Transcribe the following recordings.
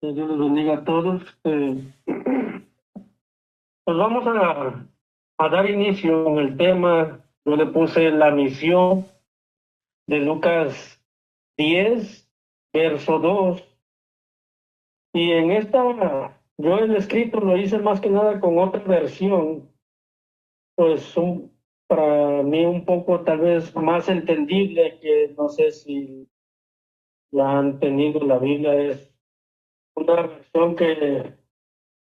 Que Dios les bendiga a todos. Pues vamos a dar inicio con el tema. Yo le puse la misión de Lucas 10, verso 2. Y en yo el escrito lo hice más que nada con otra versión, pues para mí un poco tal vez más entendible, que no sé si la han tenido. La Biblia es una versión que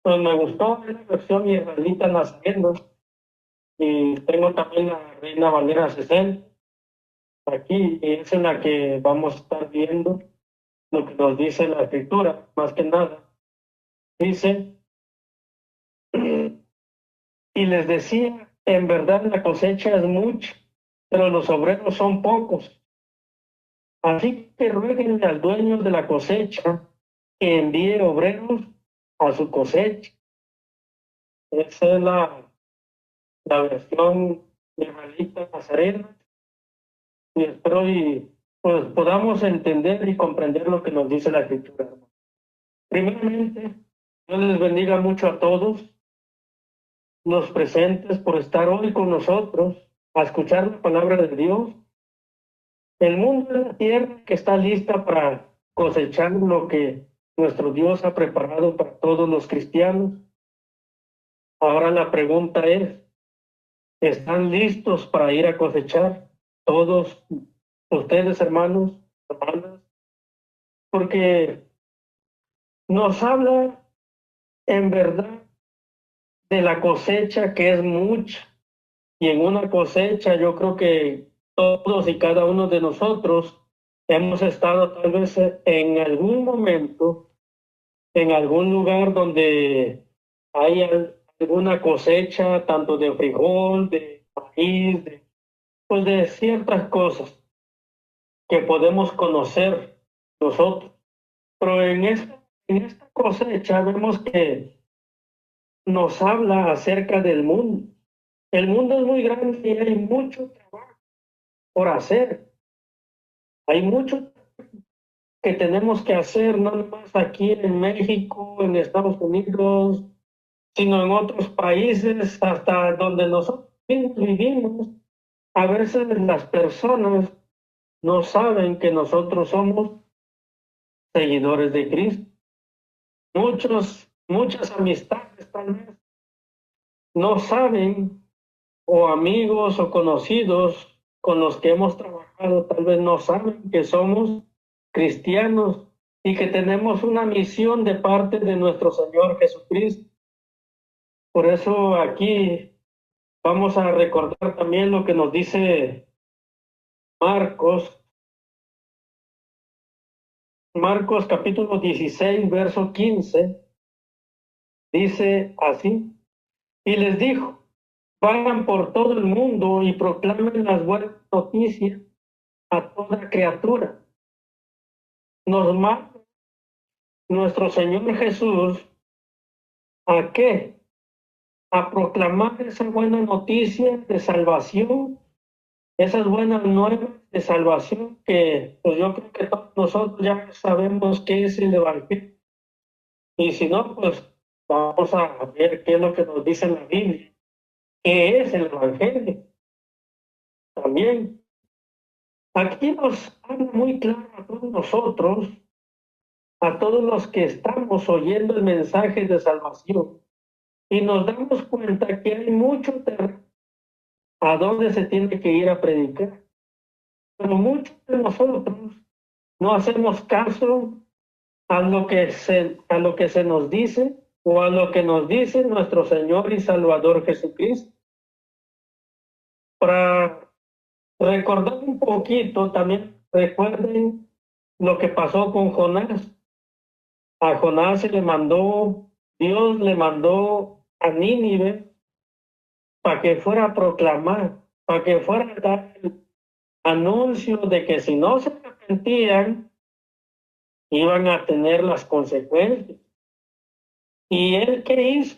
pues me gustó, es la versión israelita Nazareno. Y tengo también la Reina Valera 60 aquí, y es en la que vamos a estar viendo lo que nos dice la escritura, más que nada. Dice, y les decía, en verdad la cosecha es mucha, pero los obreros son pocos. Así que ruéguenle al dueño de la cosecha que envíe obreros a su cosecha. Esa es la versión israelita nazarena. Y espero pues podamos entender y comprender lo que nos dice la escritura. Primeramente, Dios les bendiga mucho a todos los presentes por estar hoy con nosotros a escuchar la palabra de Dios. El mundo es la tierra que está lista para cosechar lo que nuestro Dios ha preparado para todos los cristianos. Ahora la pregunta es, ¿están listos para ir a cosechar todos ustedes, hermanos, hermanas? Porque nos habla en verdad de la cosecha, que es mucha. Y en una cosecha yo creo que todos y cada uno de nosotros hemos estado tal vez en algún momento, en algún lugar donde hay alguna cosecha, tanto de frijol, de maíz, pues de ciertas cosas que podemos conocer nosotros. Pero en esta cosecha vemos que nos habla acerca del mundo. El mundo es muy grande y hay mucho trabajo por hacer. Hay mucho que tenemos que hacer, no nomás aquí en México, en Estados Unidos, sino en otros países, hasta donde nosotros mismos vivimos. A veces las personas no saben que nosotros somos seguidores de Cristo. Muchas amistades tal vez no saben, o amigos o conocidos con los que hemos trabajado tal vez no saben que somos cristianos y que tenemos una misión de parte de nuestro Señor Jesucristo. Por eso aquí vamos a recordar también lo que nos dice Marcos, Marcos capítulo 16, verso 15, dice así, y les dijo, vayan por todo el mundo y proclamen las buenas noticias a toda criatura. Nos manda nuestro Señor Jesús, ¿a qué? A proclamar esa buena noticia de salvación, esas buenas nuevas de salvación que pues yo creo que todos nosotros ya sabemos qué es el Evangelio. Y si no, pues vamos a ver qué es lo que nos dice la Biblia, qué es el Evangelio también. Aquí nos habla muy claro a todos nosotros, a todos los que estamos oyendo el mensaje de salvación, y nos damos cuenta que hay mucho terreno a dónde se tiene que ir a predicar. Pero muchos de nosotros no hacemos caso a lo que se nos dice, o a lo que nos dice nuestro Señor y Salvador Jesucristo. Para recordar un poquito, también recuerden lo que pasó con Jonás. A Jonás Dios le mandó a Nínive para que fuera a proclamar, para que fuera a dar el anuncio de que si no se arrepentían, iban a tener las consecuencias. ¿Y él qué hizo?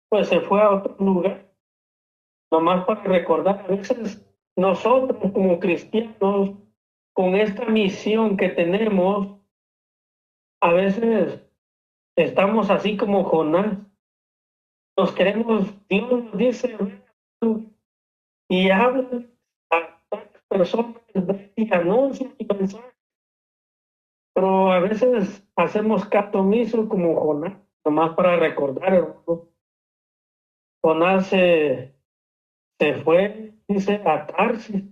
Pues se fue a otro lugar, nomás para recordar. A veces nosotros como cristianos, con esta misión que tenemos, A veces estamos así como Jonás. Nos queremos, Dios nos dice, y habla a tantas personas, y anuncian y mensajes, pero a veces hacemos caso omiso como Jonás, nomás para recordar, hermano. Jonás se fue, dice, a Tarsis.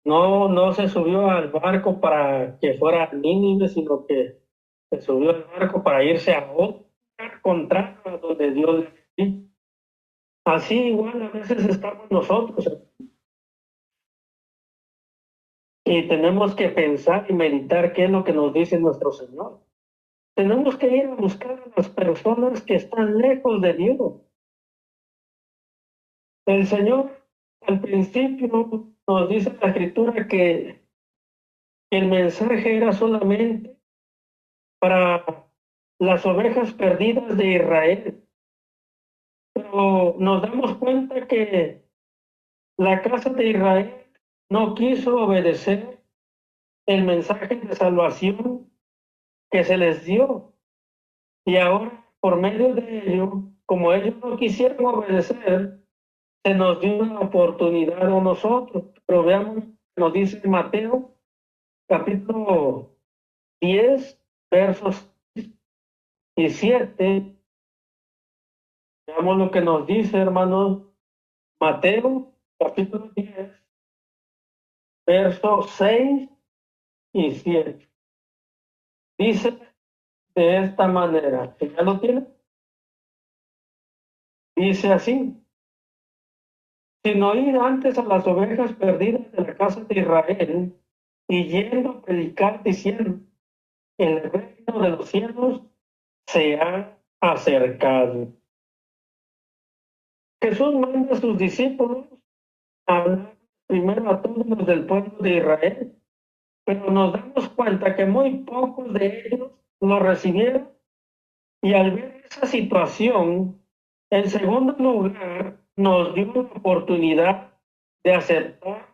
No se subió al barco para que fuera a Nínive, sino que se subió al barco para irse a otro lugar contrario a donde Dios le dijo. Así igual a veces estamos nosotros y tenemos que pensar y meditar qué es lo que nos dice nuestro Señor. Tenemos que ir a buscar a las personas que están lejos de Dios. El Señor al principio nos dice la Escritura que el mensaje era solamente para las ovejas perdidas de Israel. Pero nos damos cuenta que la casa de Israel no quiso obedecer el mensaje de salvación que se les dio. Y ahora, por medio de ello, como ellos no quisieron obedecer, se nos dio una oportunidad a nosotros. Pero veamos, nos dice Mateo, capítulo 10 versos 7. Veamos lo que nos dice, hermanos. Mateo, capítulo 10 versos 6 y 7. Dice de esta manera, ¿ya lo tiene? Dice así: sino ir antes a las ovejas perdidas de la casa de Israel, y yendo a predicar diciendo, el reino de los cielos se ha acercado. Jesús manda a sus discípulos a hablar primero a todos los del pueblo de Israel, pero nos damos cuenta que muy pocos de ellos lo recibieron, y al ver esa situación, en segundo lugar, nos dio la oportunidad de aceptar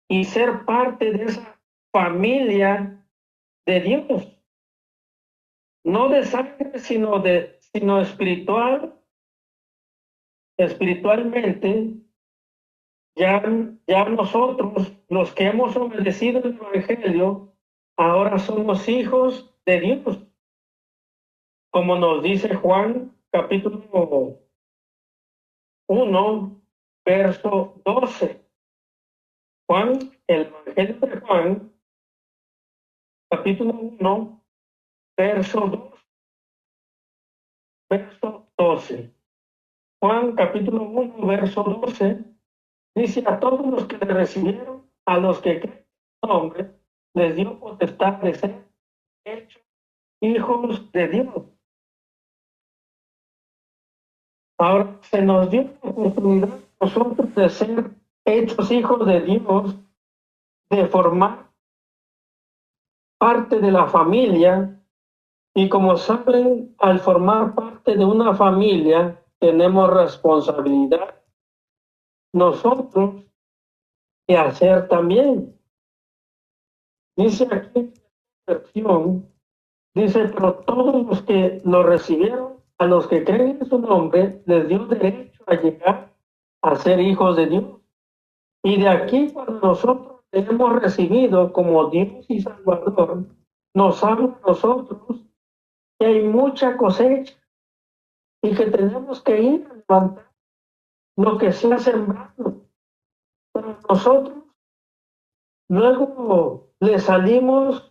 y ser parte de esa familia de Dios, no de sangre, sino espiritualmente. Ya nosotros, los que hemos obedecido el Evangelio, ahora somos hijos de Dios, como nos dice Juan, capítulo 1, verso 12. Juan, el Evangelio de Juan, capítulo 1, verso 2, verso 12. Juan, capítulo 1, verso 12, dice: a todos los que le recibieron, a los que creen en su nombre, les dio potestad de ser hechos hijos de Dios. Ahora se nos dio la oportunidad a nosotros de ser hechos hijos de Dios, de formar parte de la familia. Y como saben, al formar parte de una familia, tenemos responsabilidad nosotros de hacer también. Dice aquí en la versión, dice, pero todos los que lo recibieron, a los que creen en su nombre, les dio derecho a llegar a ser hijos de Dios. Y de aquí, cuando nosotros le hemos recibido como Dios y Salvador, nos habla a nosotros que hay mucha cosecha y que tenemos que ir a levantar lo que se ha sembrado. Pero nosotros luego le salimos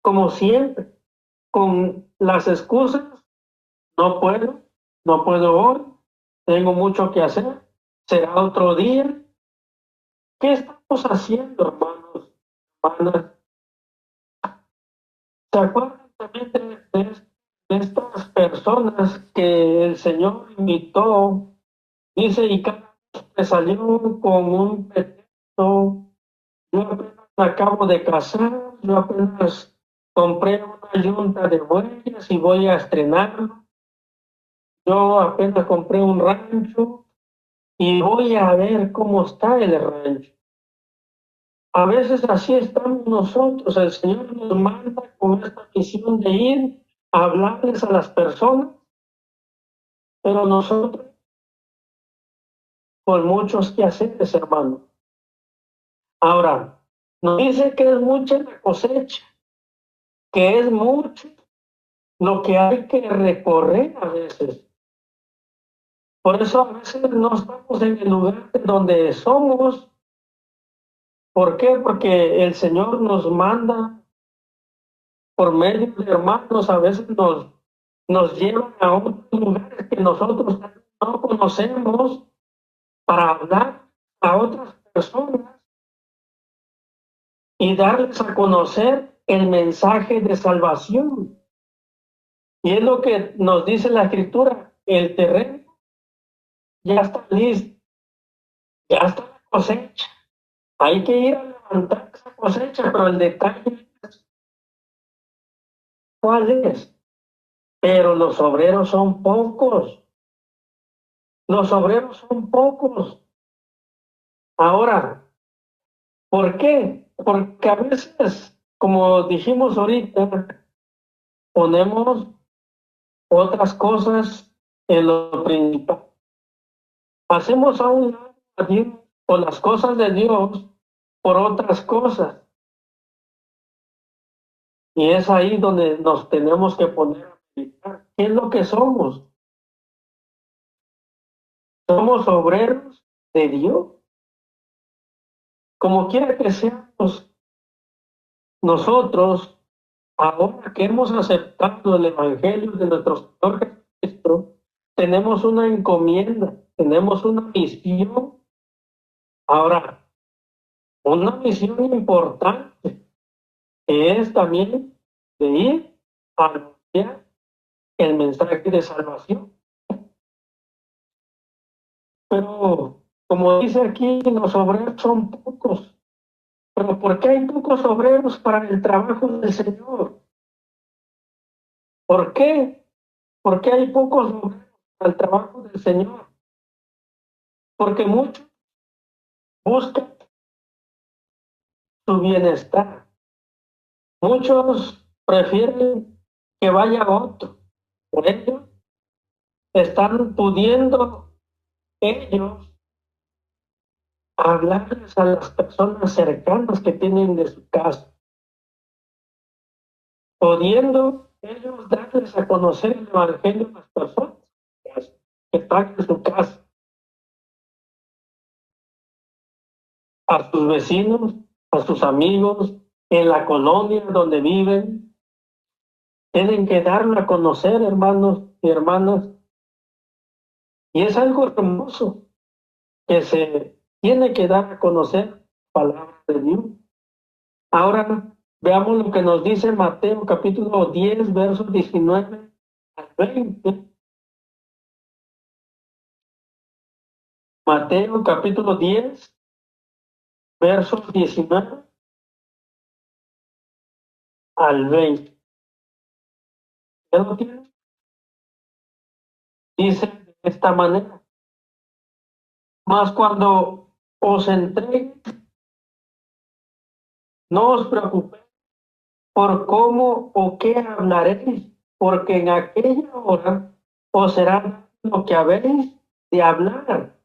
como siempre, con las excusas: no puedo, no puedo hoy, tengo mucho que hacer, será otro día. ¿Qué estamos haciendo, hermanos, hermanas? ¿Se acuerdan también de estas personas que el Señor invitó? Dice, y cada vez que salió con un pretexto: yo apenas me acabo de casar, yo apenas compré una yunta de bueyes y voy a estrenarlo, yo apenas compré un rancho y voy a ver cómo está el rancho. A veces así estamos nosotros. El Señor nos manda con esta misión de ir a hablarles a las personas, pero nosotros con muchos quehaceres, hermano. Ahora, nos dice que es mucha la cosecha, que es mucho lo que hay que recorrer a veces. Por eso a veces no estamos en el lugar donde somos. ¿Por qué? Porque el Señor nos manda por medio de hermanos, a veces nos llevan a otros lugares que nosotros no conocemos para hablar a otras personas y darles a conocer el mensaje de salvación. Y es lo que nos dice la Escritura, el terreno ya está listo, ya está la cosecha. Hay que ir a levantar esa cosecha, pero el detalle es cuál es. Pero los obreros son pocos. Los obreros son pocos. Ahora, ¿por qué? Porque a veces, como dijimos ahorita, ponemos otras cosas en lo principal. Hacemos a un lado a Dios o las cosas de Dios por otras cosas. Y es ahí donde nos tenemos que poner a meditar. ¿Qué es lo que somos? Somos obreros de Dios. Como quiera que seamos nosotros, ahora que hemos aceptado el Evangelio de nuestro Señor Jesucristo, tenemos una encomienda, tenemos una misión. Ahora, una misión importante que es también de ir a anunciar el mensaje de salvación. Pero, como dice aquí, los obreros son pocos. Pero ¿por qué hay pocos obreros para el trabajo del Señor? ¿Por qué? ¿Por qué hay pocos obreros para el trabajo del Señor? Porque muchos buscan su bienestar. Muchos prefieren que vaya otro. Por ello, están pudiendo ellos hablarles a las personas cercanas que tienen de su casa, pudiendo ellos darles a conocer el Evangelio a las personas que están en su casa, a sus vecinos, a sus amigos, en la colonia donde viven. Tienen que darlo a conocer, hermanos y hermanas. Y es algo hermoso que se tiene que dar a conocer palabra de Dios. Ahora veamos lo que nos dice Mateo capítulo 10, versos 19 al 20. Mateo capítulo 10, versos 19 al 20. ¿Ya lo tienen? Dice de esta manera: mas cuando os entregue, no os preocupéis por cómo o qué hablaréis, porque en aquella hora os será lo que habéis de hablar,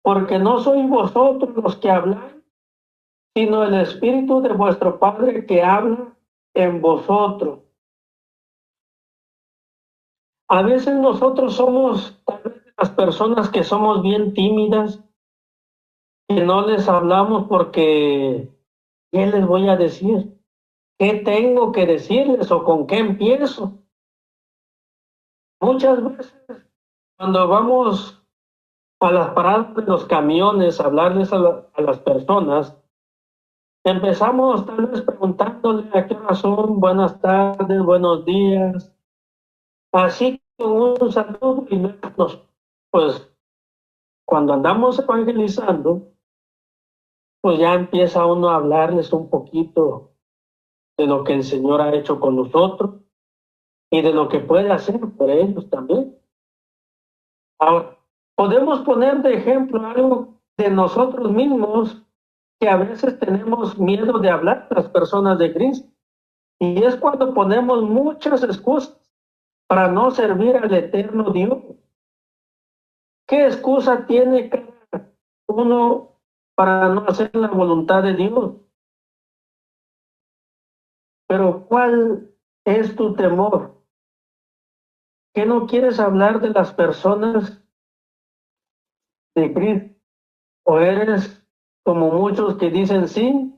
porque no sois vosotros los que habláis, sino el Espíritu de vuestro Padre que habla en vosotros. A veces nosotros somos tal vez las personas que somos bien tímidas, que no les hablamos porque ¿qué les voy a decir? ¿Qué tengo que decirles o con qué empiezo? Muchas veces cuando vamos a las paradas de los camiones a hablarles a las personas, empezamos tal vez preguntándole a qué hora son, buenas tardes, buenos días, así con un saludo y luego pues cuando andamos evangelizando, pues ya empieza uno a hablarles un poquito de lo que el Señor ha hecho con nosotros y de lo que puede hacer por ellos también. Ahora, podemos poner de ejemplo algo de nosotros mismos que a veces tenemos miedo de hablar a las personas de Cristo. Y es cuando ponemos muchas excusas para no servir al eterno Dios. ¿Qué excusa tiene cada uno para no hacer la voluntad de Dios? Pero ¿cuál es tu temor? ¿Que no quieres hablar de las personas de Cristo? ¿O eres como muchos que dicen sí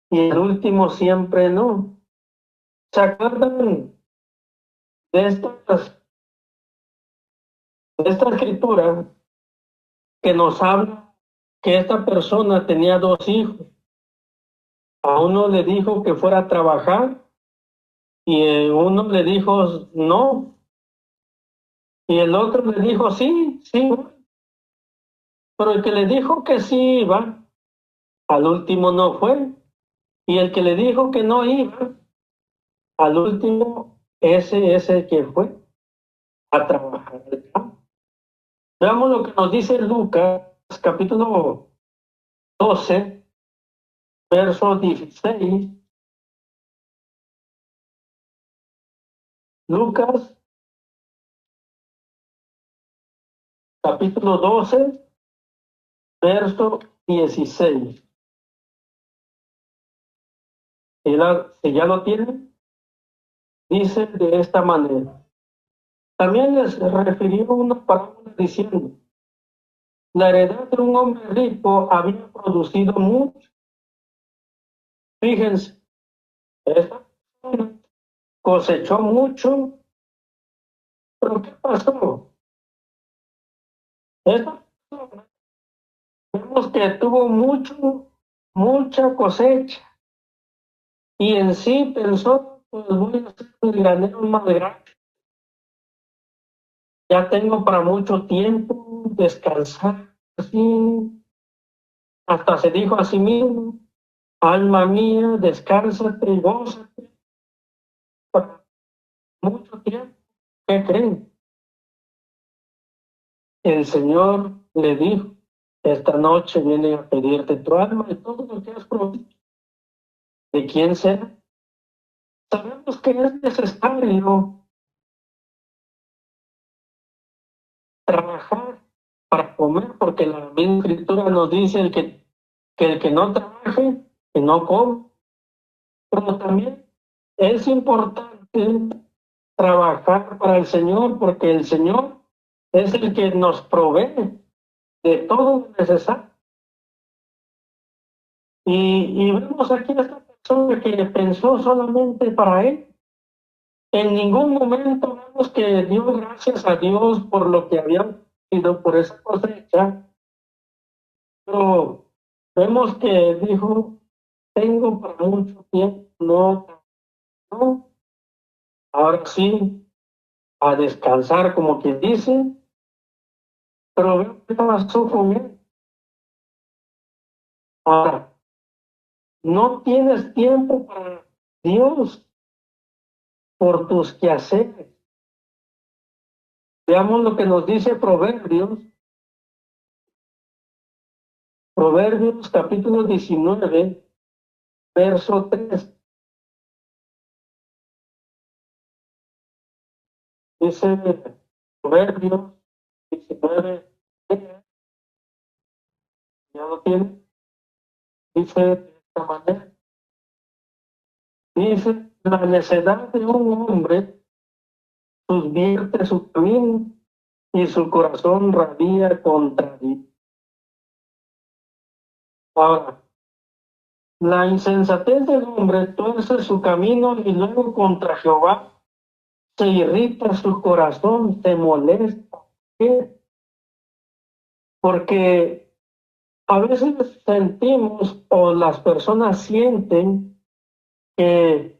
y el último siempre no? ¿Se acuerdan de esta escritura que nos habla que esta persona tenía dos hijos? A uno le dijo que fuera a trabajar y uno le dijo no, y el otro le dijo sí, sí, pero el que le dijo que sí iba, al último no fue, y el que le dijo que no iba, al último ese es el que fue a trabajar al campo. Veamos lo que nos dice Lucas, capítulo 12, verso 16. Lucas, capítulo 12, verso 16. Si ya lo tienen, dice de esta manera. También les refirió una parábola diciendo, la heredad de un hombre rico había producido mucho. Fíjense, esta persona cosechó mucho, pero ¿qué pasó? Esta persona vemos que tuvo mucha cosecha y en sí pensó, pues voy a hacer un granero más grande. Ya tengo para mucho tiempo descansar así. Hasta se dijo a sí mismo, alma mía, descánsate y gózate por mucho tiempo. ¿Qué creen? El Señor le dijo, esta noche viene a pedirte tu alma y todo lo que has provisto. ¿De quién sea? Sabemos que es necesario trabajar para comer, porque la misma Escritura nos dice que el que no trabaje, que no come. Pero también es importante trabajar para el Señor, porque el Señor es el que nos provee de todo lo necesario. Y vemos aquí a esta persona que pensó solamente para él. En ningún momento vemos que dio gracias a Dios por lo que había sido por esa cosecha, pero vemos que dijo, tengo para mucho tiempo, no, ahora sí, a descansar como quien dice, pero veo que pasó con él. Ahora, no tienes tiempo para Dios por tus quehaceres. Veamos lo que nos dice Proverbios capítulo 19, verso 3. Dice Proverbios 19, 3, ya lo tiene, dice de esta manera. Dice, la necedad de un hombre subvierte su camino y su corazón rabia contra Dios. Ahora, la insensatez del hombre tuerce su camino y luego contra Jehová se irrita su corazón, se molesta. ¿Por qué? Porque a veces sentimos o las personas sienten que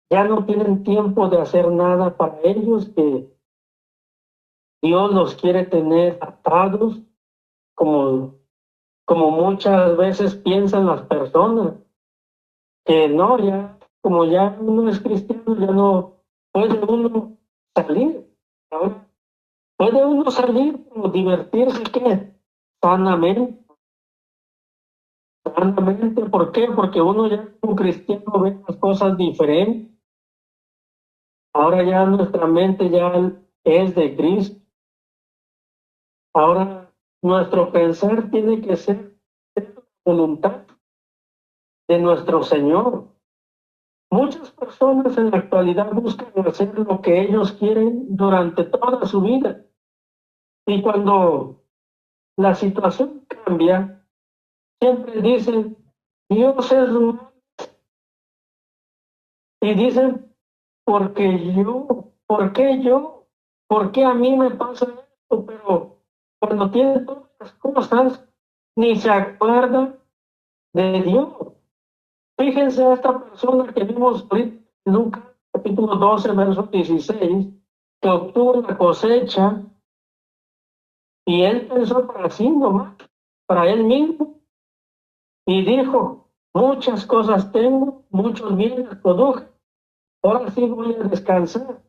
ya no tienen tiempo de hacer nada para ellos, que Dios los quiere tener atados, como, como muchas veces piensan las personas, que no, ya, como ya uno es cristiano, ya no puede uno salir. Ahora, puede uno salir, como divertirse, ¿qué? Sanamente. sanamente. ¿Por qué? Porque uno ya como cristiano ve las cosas diferentes. Ahora ya nuestra mente ya es de Cristo. Ahora nuestro pensar tiene que ser voluntad de nuestro Señor. Muchas personas en la actualidad buscan hacer lo que ellos quieren durante toda su vida. Y cuando la situación cambia, siempre dicen, Dios es un... Y dicen, porque yo, ¿por qué yo? ¿Por qué a mí me pasa esto? Pero cuando tienen todas las cosas, ni se acuerdan de Dios. Fíjense esta persona que vimos ahorita en Lucas capítulo 12, verso 16, que obtuvo la cosecha y él pensó para sí nomás, para él mismo, y dijo, muchas cosas tengo, muchos bienes produje, ahora sí voy a descansar.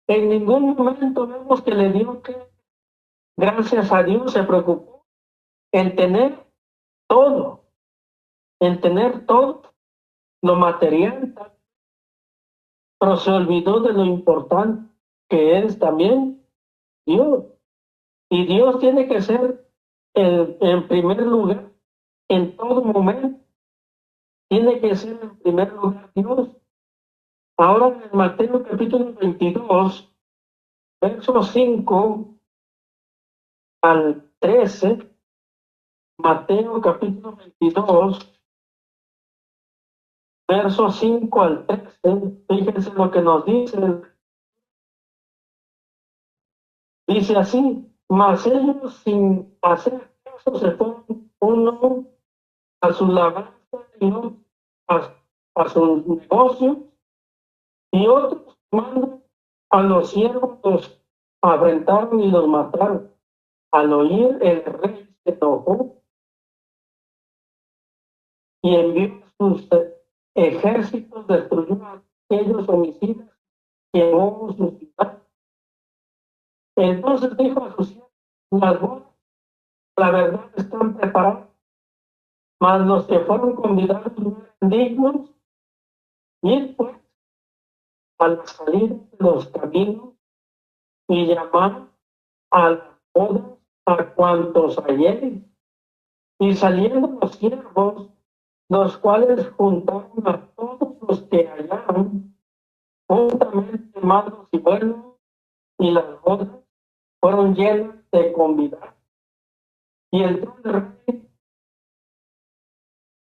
En ningún momento vemos que le dio que, gracias a Dios, se preocupó en tener todo, en tener todo lo material, pero se olvidó de lo importante que es también Dios. Y Dios tiene que ser en primer lugar, en todo momento, tiene que ser en primer lugar Dios. Ahora en Mateo capítulo 22, versos 5 al 13, Mateo capítulo 22, versos 5 al 13, fíjense lo que nos dice. Dice así, mas ellos sin hacer caso se fueron uno a su labranza y otro a sus negocios, y otros mandan a los siervos, los afrentaron y los mataron. Al oír el rey se enojó y envió sus ejércitos, destruyó a aquellos homicidas, quemó su ciudad. Entonces dijo a sus siervos, las bodas, la verdad, están preparadas, mas los que fueron convidados no eran dignos. Y pues, al salir de los caminos y llamar a las bodas a cuantos halleren. Y saliendo los siervos, los cuales juntaron a todos los que hallaron, juntamente malos y buenos, y las bodas fueron llenas de convidados. Y entró el rey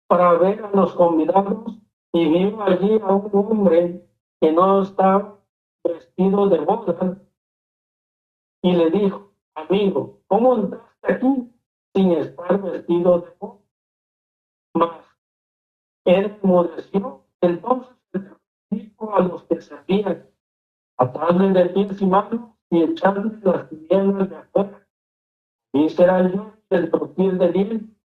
para ver a los convidados, y vio allí a un hombre que no estaba vestido de boda, y le dijo, amigo, ¿cómo entraste aquí sin estar vestido de boda? Mas él enmudeció. Entonces dijo a los que servían, atadle de pies y manos y echadle las tinieblas de afuera, y será yo el profil de bien.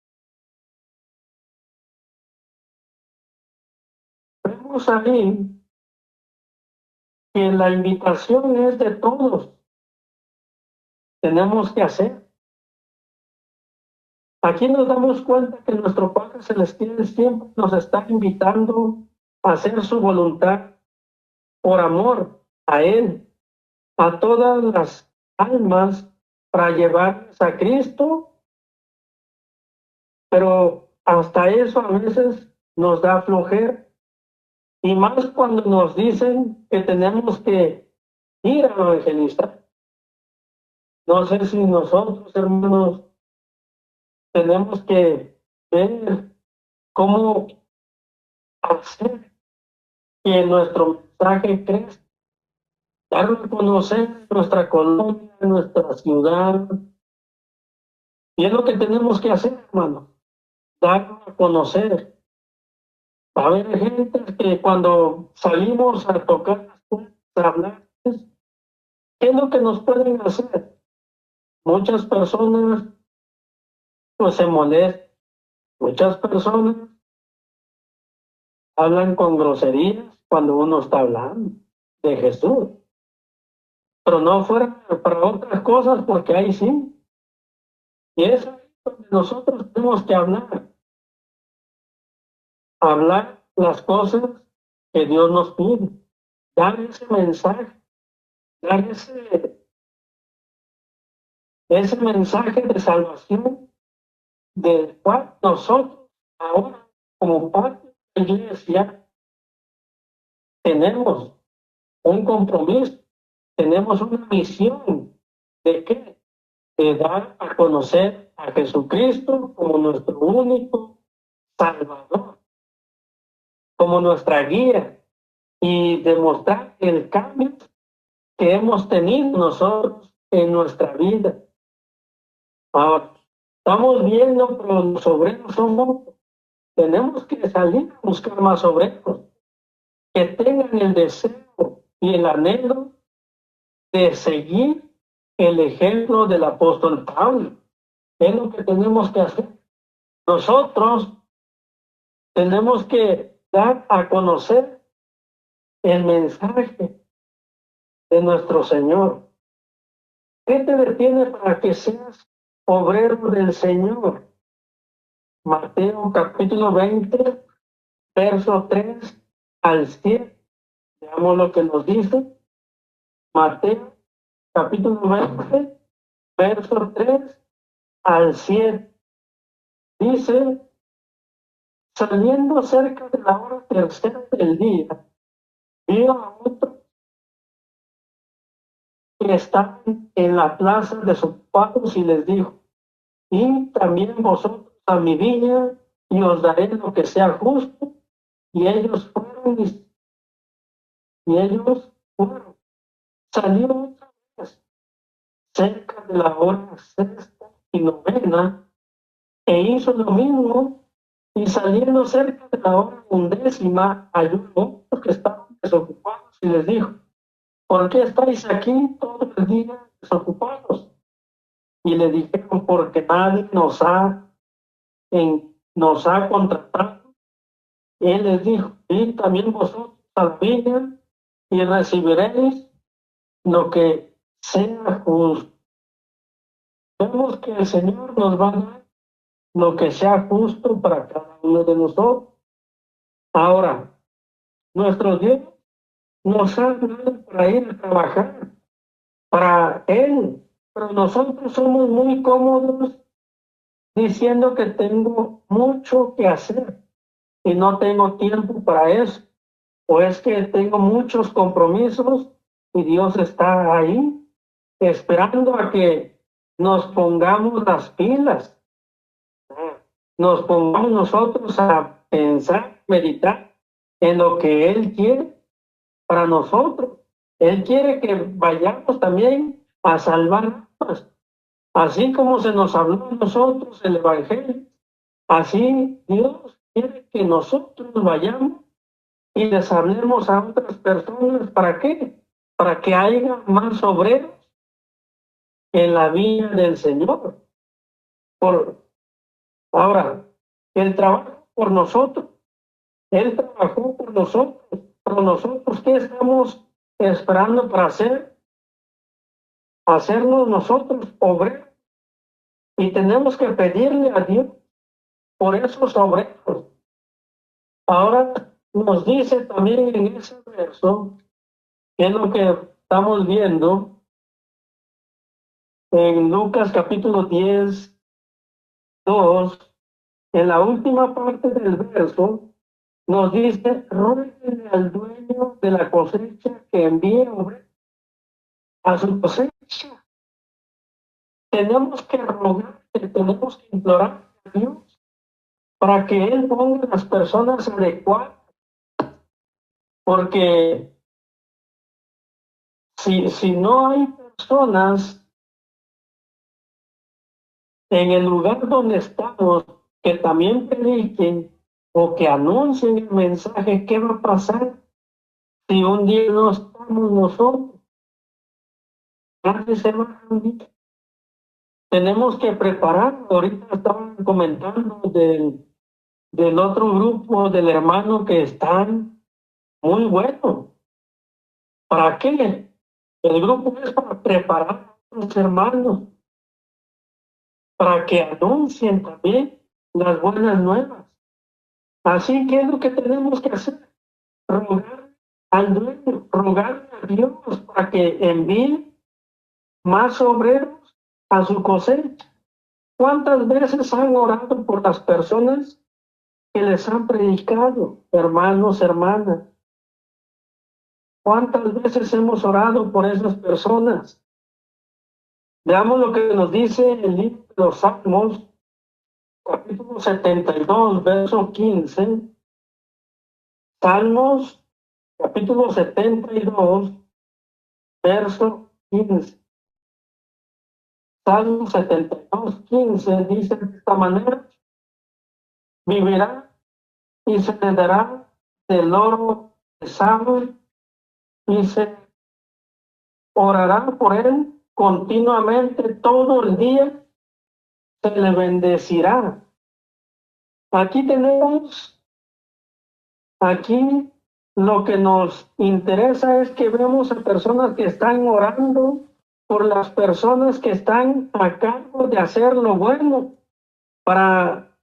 Vemos ahí que la invitación es de todos. Tenemos que hacer. Aquí nos damos cuenta que nuestro Padre Celestial siempre nos está invitando a hacer su voluntad por amor a Él, a todas las almas para llevarles a Cristo, pero hasta eso a veces nos da flojera, y más cuando nos dicen que tenemos que ir a evangelizar. No sé si nosotros, hermanos, tenemos que ver cómo hacer que nuestro mensaje crezca, darlo a conocer en nuestra colonia, en nuestra ciudad, y es lo que tenemos que hacer, hermano, darlo a conocer. Va a haber gente que cuando salimos a tocar las puertas, a hablar, ¿qué es lo que nos pueden hacer? Muchas personas pues se molestan, muchas personas hablan con groserías cuando uno está hablando de Jesús, pero no fuera para otras cosas, porque ahí sí. Y es ahí donde nosotros tenemos que hablar. hablar las cosas que Dios nos pide, dar ese mensaje, dar ese mensaje de salvación del cual nosotros ahora, como parte de la iglesia, tenemos un compromiso, tenemos una misión de qué? De dar a conocer a Jesucristo como nuestro único Salvador, como nuestra guía, y demostrar el cambio que hemos tenido nosotros en nuestra vida. Ahora, estamos viendo, pero los obreros son pocos. Tenemos que salir a buscar más obreros que tengan el deseo y el anhelo de seguir el ejemplo del apóstol Pablo. Es lo que tenemos que hacer. Nosotros tenemos que dar a conocer el mensaje de nuestro Señor. ¿Qué te detiene para que seas obrero del Señor? Mateo capítulo 20, verso 3 al 7. Veamos lo que nos dice. Mateo capítulo 20, verso 3 al 7. Dice, saliendo cerca de la hora tercera del día, vio a otro que estaban en la plaza desocupados y les dijo, y también vosotros a mi viña y os daré lo que sea justo. Y ellos fueron, y ellos fueron. Salió otra vez cerca de la hora sexta y novena e hizo lo mismo. Y saliendo cerca de la hora undécima, halló otros que estaban desocupados y les dijo, ¿por qué estáis aquí todo el día desocupados? Y le dijeron, porque nadie nos ha contratado. Y él les dijo, y también vosotros a la viña y recibiréis lo que sea justo. Vemos que el Señor nos va a dar lo que sea justo para cada uno de nosotros. Ahora, nuestro Dios nos ha dado para ir a trabajar para Él, pero nosotros somos muy cómodos diciendo que tengo mucho que hacer y no tengo tiempo para eso, o es que tengo muchos compromisos y Dios está ahí esperando a que nos pongamos las pilas, nos pongamos nosotros a pensar, meditar en lo que Él quiere para nosotros. Él quiere que vayamos también a salvar almas, así como se nos habló a nosotros el Evangelio. Así Dios quiere que nosotros vayamos y les hablemos a otras personas. ¿Para qué? Para que haya más obreros en la vida del Señor. Ahora, Él trabaja por nosotros. Él trabajó por nosotros. Pero nosotros, ¿qué estamos esperando para hacernos nosotros obreros? Y tenemos que pedirle a Dios por esos obreros. Ahora nos dice también en ese verso, que es lo que estamos viendo en Lucas capítulo 10, 2, en la última parte del verso, nos dice, ruéguenle al dueño de la cosecha que envíe obreros a su cosecha. Tenemos que rogar, tenemos que implorar a Dios para que Él ponga las personas adecuadas, porque si no hay personas en el lugar donde estamos que también prediquen o que anuncien el mensaje, ¿qué va a pasar si un día no estamos nosotros? Nadie se va a reunir. Tenemos que preparar. Ahorita estaban comentando del otro grupo, del hermano que están muy bueno. ¿Para qué? El grupo es para preparar a los hermanos, para que anuncien también las buenas nuevas. Así que es lo que tenemos que hacer, rogar al dueño, rogar a Dios para que envíe más obreros a su cosecha. ¿Cuántas veces han orado por las personas que les han predicado, hermanos, hermanas? ¿Cuántas veces hemos orado por esas personas? Veamos lo que nos dice el libro de los Salmos, capítulo 72, verso 15. Salmos, capítulo 72, verso 15. Salmos 72, 15 dice de esta manera: vivirá y se le dará del oro de Saba, y se orará por él continuamente todo el día, se le bendecirá. Aquí lo que nos interesa es que vemos a personas que están orando por las personas que están a cargo de hacer lo bueno para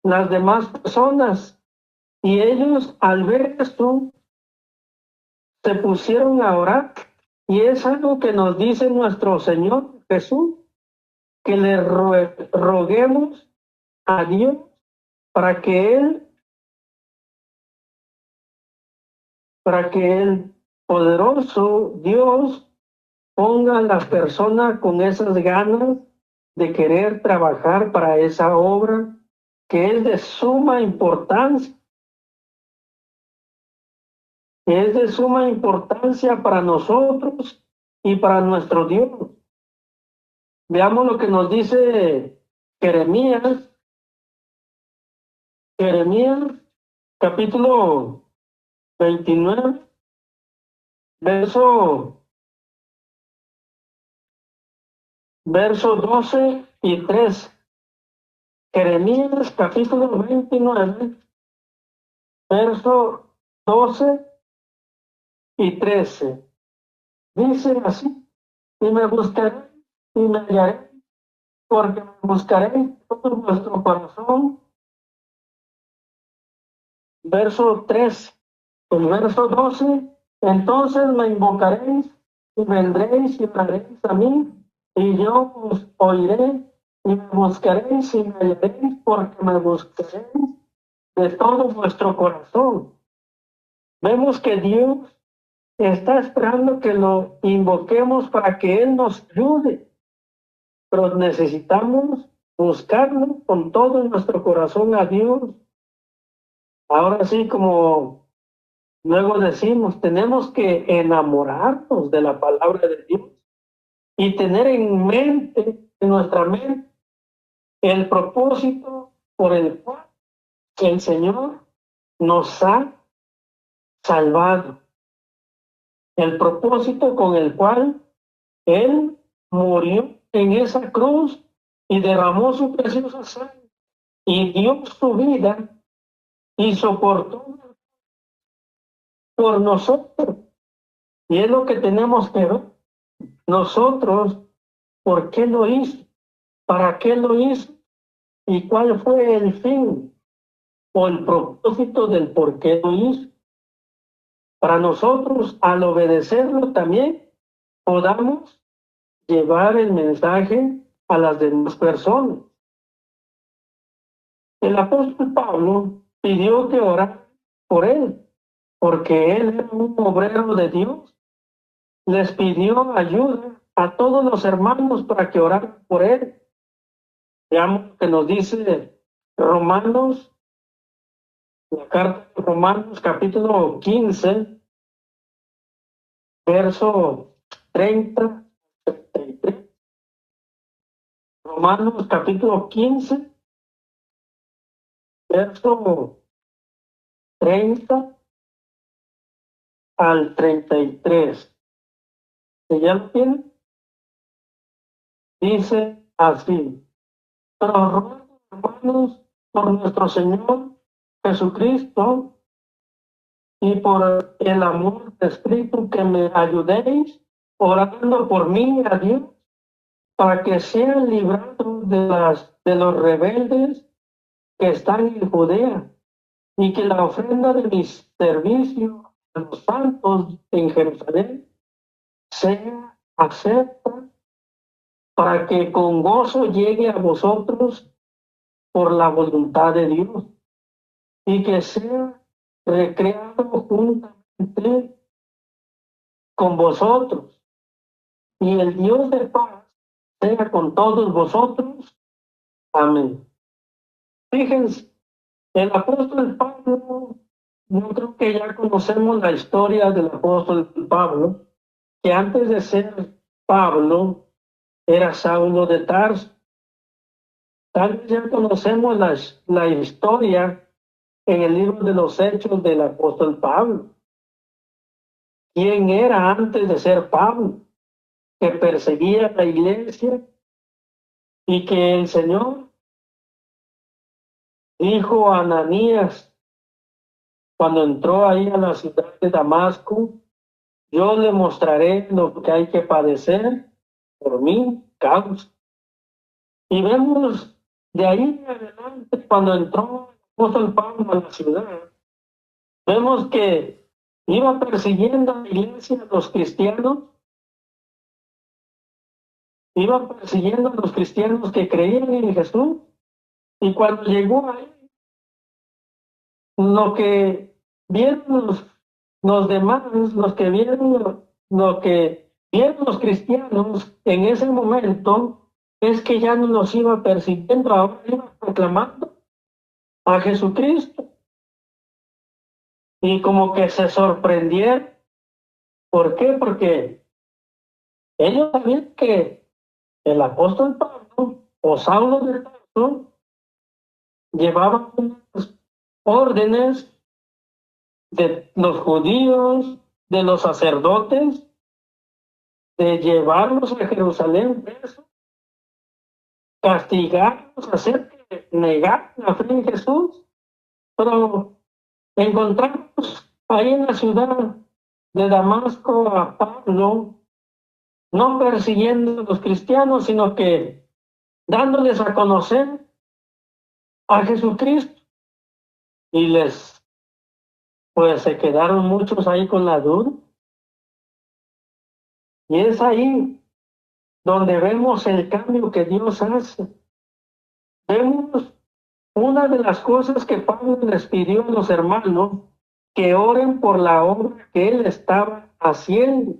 las demás personas. Y ellos, al ver esto, se pusieron a orar. Y es algo que nos dice nuestro Señor Jesús, que le roguemos a Dios para que el poderoso Dios ponga a las personas con esas ganas de querer trabajar para esa obra que es de suma importancia, para nosotros y para nuestro Dios. Veamos lo que nos dice Jeremías, capítulo 29, verso 12 y 13. Jeremías capítulo 29, verso 12 y 13. Dice así: y me buscaré y me hallaré, porque me buscaré todo vuestro corazón. Verso 13. El verso 12: entonces me invocaréis y vendréis y oraréis a mí, y yo os oiré, y me buscaréis y me hallaréis, porque me buscaréis de todo vuestro corazón. Vemos que Dios está esperando que lo invoquemos para que Él nos ayude, pero necesitamos buscarlo con todo nuestro corazón a Dios. Ahora sí, como luego decimos, tenemos que enamorarnos de la palabra de Dios y tener en nuestra mente, el propósito por el cual el Señor nos ha salvado, el propósito con el cual Él murió en esa cruz y derramó su preciosa sangre y dio su vida y soportó por nosotros. Y es lo que tenemos que ver nosotros: ¿por qué lo hizo? ¿Para qué lo hizo? ¿Y cuál fue el fin o el propósito del por qué lo hizo? Para nosotros, al obedecerlo también, podamos llevar el mensaje a las demás personas. El apóstol Pablo pidió que orara por él, porque él era un obrero de Dios. Les pidió ayuda a todos los hermanos para que oraran por él. Veamos que nos dice Romanos, la carta de Romanos capítulo 15, verso 30, 33. Romanos capítulo 15, verso 30 al 33. ¿Que ya lo tienen? Dice así: pero ruego, hermanos, por nuestro Señor Jesucristo y por el amor de Espíritu, que me ayudéis orando por mí a Dios, para que sea librado de los rebeldes que están en Judea, y que la ofrenda de mi servicio a los santos en Jerusalén sea acepta para que con gozo llegue a vosotros por la voluntad de Dios y que sea recreado juntamente con vosotros. Y el Dios de paz sea con todos vosotros. Amén. Fíjense, el apóstol Pablo, yo creo que ya conocemos la historia del apóstol Pablo, que antes de ser Pablo era Saulo de Tarso. Tal vez ya conocemos la historia en el libro de los Hechos del apóstol Pablo. ¿Quién era antes de ser Pablo? Que perseguía la iglesia y que el Señor dijo a Ananías cuando entró ahí a la ciudad de Damasco: yo le mostraré lo que hay que padecer por mi causa. Y vemos de ahí en adelante, cuando entró el apóstol Pablo a la ciudad, vemos que iba persiguiendo a la iglesia, a los cristianos, iba persiguiendo a los cristianos que creían en Jesús. Y cuando llegó ahí, lo que vieron los demás, los que vieron lo que vieron los cristianos en ese momento, es que ya no los iba persiguiendo, ahora iba proclamando a Jesucristo. Y como que se sorprendieron. ¿Por qué? Porque ellos sabían que el apóstol Pablo o Saulo de Tarso llevaba unas órdenes de los judíos, de los sacerdotes, de llevarlos a Jerusalén presos, castigarlos, hacer que negaran la fe en Jesús. Pero encontramos ahí en la ciudad de Damasco a Pablo, no persiguiendo a los cristianos, sino que dándoles a conocer a Jesucristo. Y pues se quedaron muchos ahí con la duda. Y es ahí donde vemos el cambio que Dios hace. Vemos una de las cosas que Pablo les pidió a los hermanos: que oren por la obra que él estaba haciendo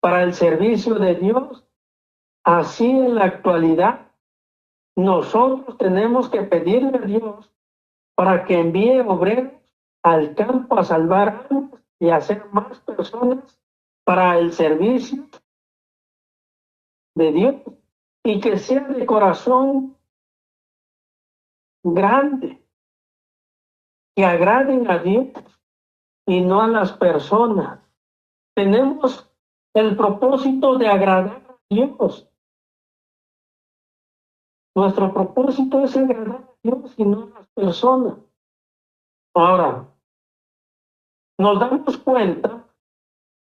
para el servicio de Dios. Así en la actualidad, nosotros tenemos que pedirle a Dios para que envíe obreros al campo a salvar almas y a hacer más personas para el servicio de Dios, y que sea de corazón grande, que agraden a Dios y no a las personas. Tenemos el propósito de agradar a Dios. Nuestro propósito es agradar a Dios y no a las personas. Ahora, nos damos cuenta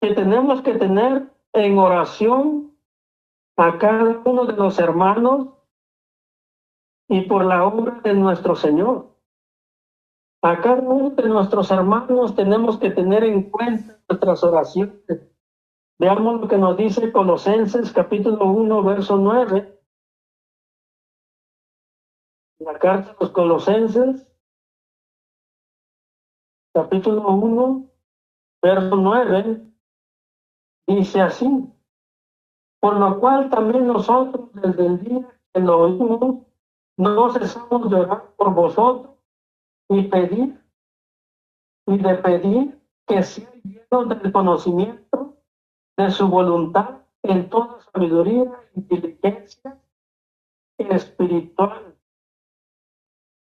que tenemos que tener en oración a cada uno de los hermanos y por la obra de nuestro Señor. A cada uno de nuestros hermanos tenemos que tener en cuenta nuestras oraciones. Veamos lo que nos dice Colosenses capítulo 1, verso 9. La carta de los Colosenses, capítulo 1, verso 9, dice así: por lo cual también nosotros desde el día que lo oímos, no cesamos de orar por vosotros y de pedir que sean llenos del conocimiento de su voluntad en toda sabiduría e inteligencia espiritual.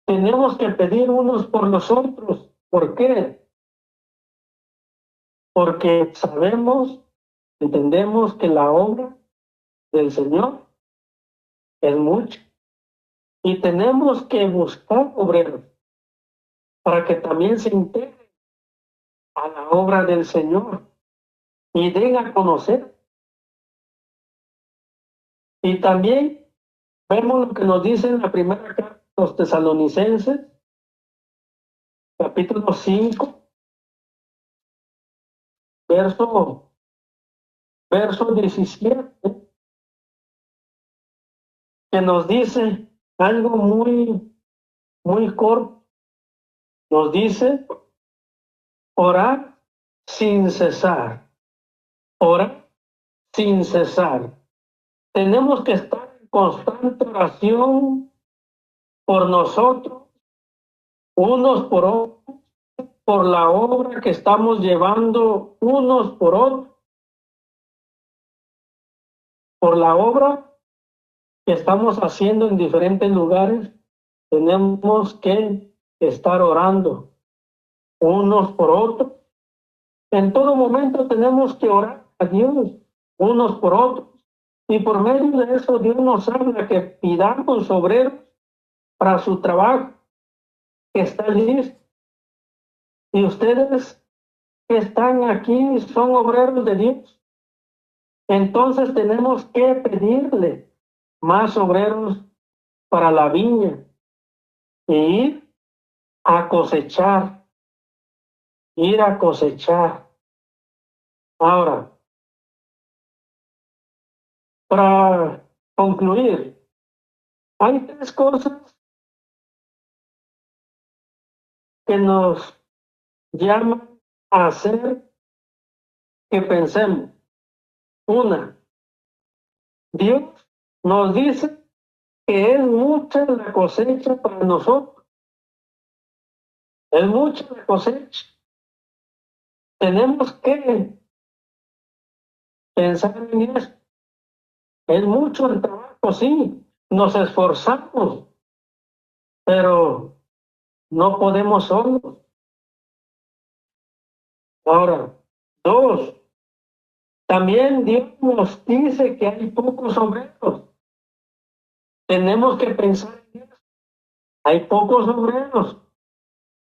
Tenemos que pedir unos por los otros. ¿Por qué? Porque sabemos, entendemos que la obra del Señor es mucha y tenemos que buscar obreros para que también se integren a la obra del Señor y den a conocer. Y también vemos lo que nos dice en la primera carta a los tesalonicenses, capítulo 5, verso 17, que nos dice algo muy corto. Nos dice, orar sin cesar, orar sin cesar. Tenemos que estar en constante oración por nosotros, unos por otros, por la obra que estamos llevando unos por otros, por la obra que estamos haciendo en diferentes lugares. Tenemos que estar orando unos por otros. En todo momento tenemos que orar a Dios unos por otros. Y por medio de eso Dios nos habla que pidamos obreros para su trabajo, que está listo. Y ustedes que están aquí son obreros de Dios. Entonces tenemos que pedirle más obreros para la viña e a cosechar, ir a cosechar. Ahora, para concluir, hay tres cosas que nos llaman a hacer que pensemos. Una, Dios nos dice que es mucha la cosecha para nosotros. Es mucha la cosecha. Tenemos que pensar en eso. Es mucho el trabajo, sí. Nos esforzamos, pero no podemos solos. Ahora, dos, también Dios nos dice que hay pocos obreros. Tenemos que pensar en eso. Hay pocos obreros.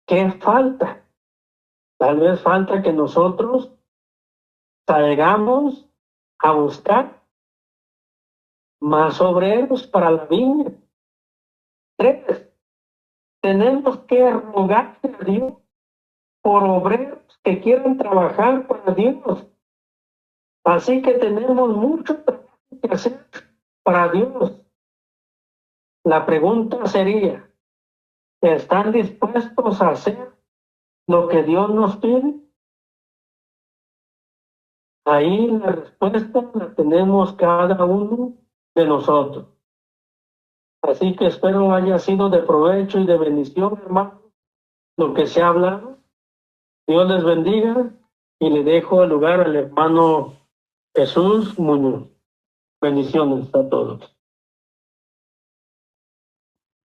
¿Qué falta? Tal vez falta que nosotros salgamos a buscar más obreros para la viña. Tres, tenemos que rogarle a Dios por obreros que quieran trabajar para Dios. Así que tenemos mucho trabajo que hacer para Dios. La pregunta sería, ¿están dispuestos a hacer lo que Dios nos pide? Ahí la respuesta la tenemos cada uno de nosotros. Así que espero haya sido de provecho y de bendición, hermano, lo que se ha hablado. Dios les bendiga y le dejo el lugar al hermano Jesús Muñoz. Bendiciones a todos.